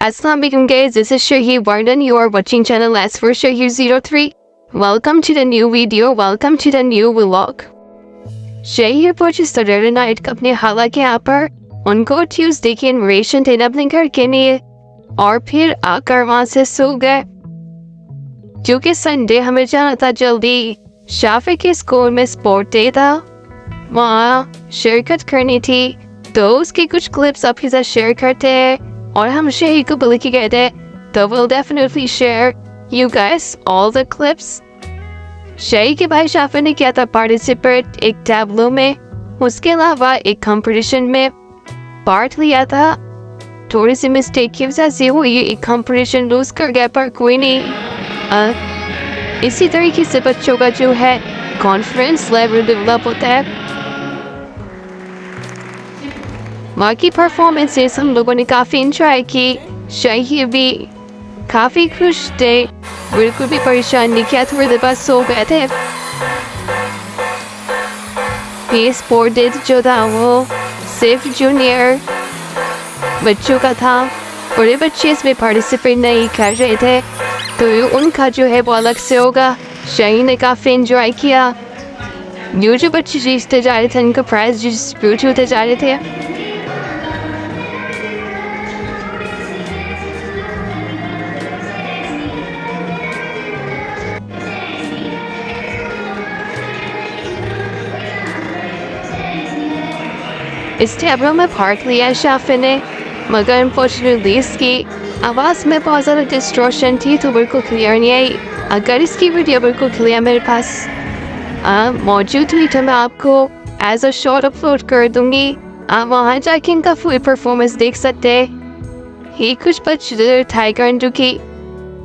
Assalamualaikum guys, this is Shaheer and you are watching channel as for shaheer03. Welcome to the new video, welcome to the new vlog. Shaheer purchased the rare night अपने हाला के यहाँ पर उनको Tuesday की invitation देना अपने घर के लिए और फिर आकर वहाँ से सो गए क्योंकि संडे हमें जाना था जल्दी। शाफे के स्कूल में स्पोर्ट डे था, वहाँ शिरकत करनी थी तो उसके कुछ क्लिप्स आप ही साथ शेयर करते हैं और हम शहीर को बोले कि कहते हैं तो we'll definitely share you guys all the clips। Shaheer के भाई शाफे ने किया था पार्टिसिपेट एक टैबलो में, उसके अलावा एक कंपटीशन में पार्ट लिया था। थोड़ी सी मिस्टेक की वजह से हुई, एक कंपटीशन लूज कर गया पर कोई नहीं। इसी तरीके से बच्चों का जो है कॉन्फिडेंस लेवल डेवलप होता है। बाकी परफॉर्मेंसेस हम लोगों ने काफ़ी इंजॉय की, शहीर भी काफ़ी खुश थे, बिल्कुल भी परेशान नहीं किया, थोड़ी देर बाद सो गए थे। ये स्पोर्ट डे जो था वो सिर्फ जूनियर बच्चों का था, बड़े बच्चे इसमें पार्टिसिपेट नहीं कर रहे थे तो उनका जो है वो अलग से होगा। शहीर ने काफ़ी इंजॉय किया, जो बच्चे जीतते जा रहे थे उनको प्राइज डिस्ट्रीब्यूट होते जा रहे थे। इस टैबलो में पार्ट लिया शाफे ने, मगर अनफॉर्चुनेटली इसकी आवाज़ में बहुत ज़्यादा डिस्ट्रॉशन थी तो बिल्कुल क्लियर नहीं आई। अगर इसकी वीडियो बिल्कुल क्लियर मेरे पास मौजूद हुई तो मैं आपको एज अ शॉर्ट अपलोड कर दूंगी, आप वहाँ जाके इनका फुल परफॉर्मेंस देख सकते हैं। ये कुछ बच्चे टाइगर जो की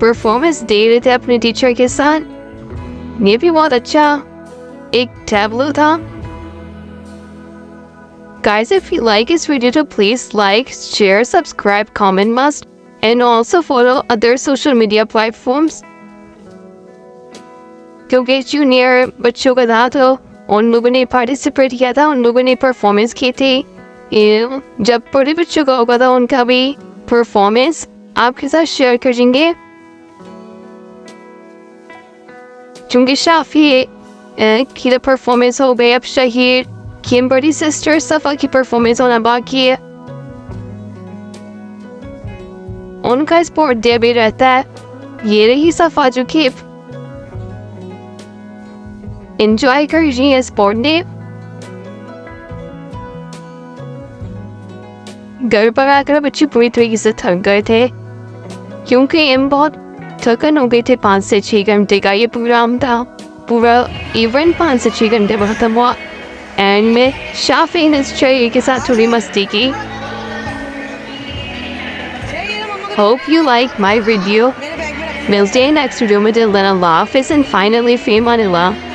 परफॉर्मेंस दे रहे थे अपने टीचर के साथ, ये भी बहुत अच्छा एक टैबलो था। Guys, if you like this video, to please like, share, subscribe, comment must, and also follow other social media platforms. क्योंकि जूनियर बच्चों का था तो उन लोगों ने पार्टिसिपेट किया था, उन लोगों ने परफॉर्मेंस की थी। जब बड़े बच्चों का होगा था उनका भी परफॉर्मेंस आपके साथ शेयर करेंगे। क्योंकि शाफी की परफॉर्मेंस हो गई, अब शहीर की बड़ी सिस्टर सफ़ा की परफॉर्मेंस होना बाकी है, उनका स्पोर्ट डे भी रहता है। ये रही सफ़ा जो कि एंजॉय कर रही है स्पोर्ट डे। घर पर आकर बच्चे पूरी तरीके से थक गए थे क्योंकि हम बहुत थकन हो गए थे। 5 से 6 घंटे का ये प्रोग्राम था, पूरा इवेंट 5 से 6 घंटे में खत्म हुआ। एंड में शाफी ने शहीर के साथ थोड़ी मस्ती की। Hope you like my video. मिलते हैं नेक्स्ट वीडियो में। दिल अल्लाह हाफिज़ and finally fee Aman Allah.